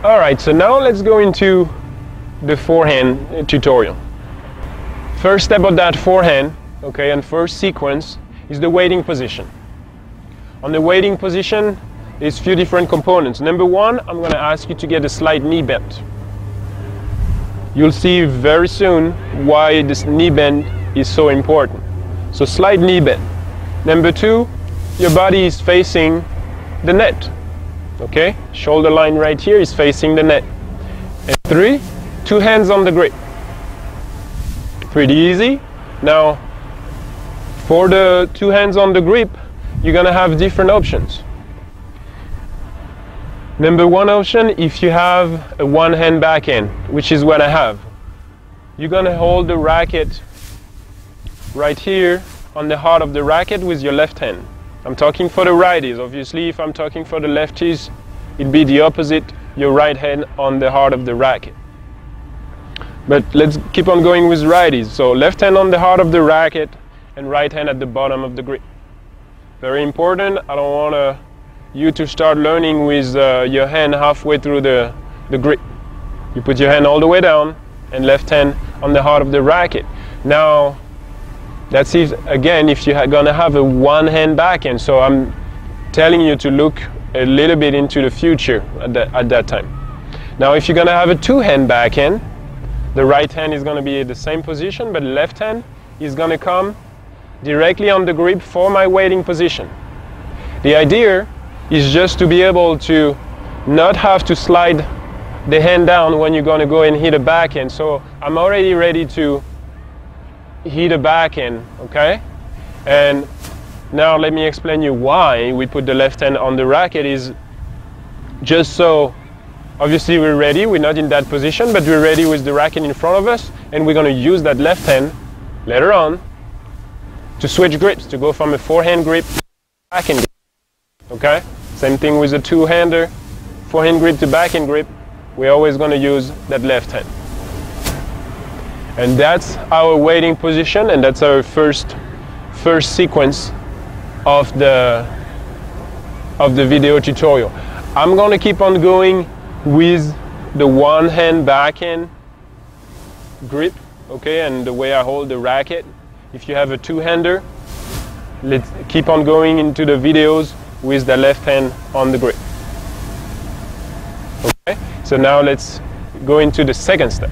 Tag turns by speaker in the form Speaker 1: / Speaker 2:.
Speaker 1: Alright, so now let's go into the forehand tutorial. First step of that forehand, okay, and first sequence is the waiting position. On the waiting position, there's a few different components. Number one, I'm going to ask you to get a slight knee bend. You'll see very soon why this knee bend is so important. So slight knee bend. Number two, your body is facing the net. Okay, shoulder line right here is facing the net. And three, two hands on the grip. Pretty easy. Now, for the two hands on the grip, you're gonna have different options. Number one option, if you have a one hand backhand, which is what I have, you're gonna hold the racket right here on the heart of the racket with your left hand. I'm talking for the righties. Obviously, if I'm talking for the lefties, it'd be the opposite, your right hand on the heart of the racket. But let's keep on going with righties. So left hand on the heart of the racket and right hand at the bottom of the grip. Very important. I don't want you to start learning with your hand halfway through the grip. You put your hand all the way down and left hand on the heart of the racket. Now, that's if, again, if you're gonna have a one hand backhand. So I'm telling you to look a little bit into the future at that time. Now, if you're gonna have a two hand backhand, the right hand is gonna be at the same position, but the left hand is gonna come directly on the grip for my waiting position. The idea is just to be able to not have to slide the hand down when you're gonna go and hit a backhand. So I'm already ready to hit a backhand, okay? And now let me explain you why we put the left hand on the racket. Is just so obviously we're ready, we're not in that position, but we're ready with the racket in front of us, and we're going to use that left hand later on to switch grips, to go from a forehand grip to backhand grip, okay? Same thing with a two-hander, forehand grip to backhand grip, we're always going to use that left hand. And that's our waiting position, and that's our first sequence of the video tutorial. I'm going to keep on going with the one hand backhand grip, okay, and the way I hold the racket. If you have a two-hander, let's keep on going into the videos with the left hand on the grip. Okay, so now let's go into the second step.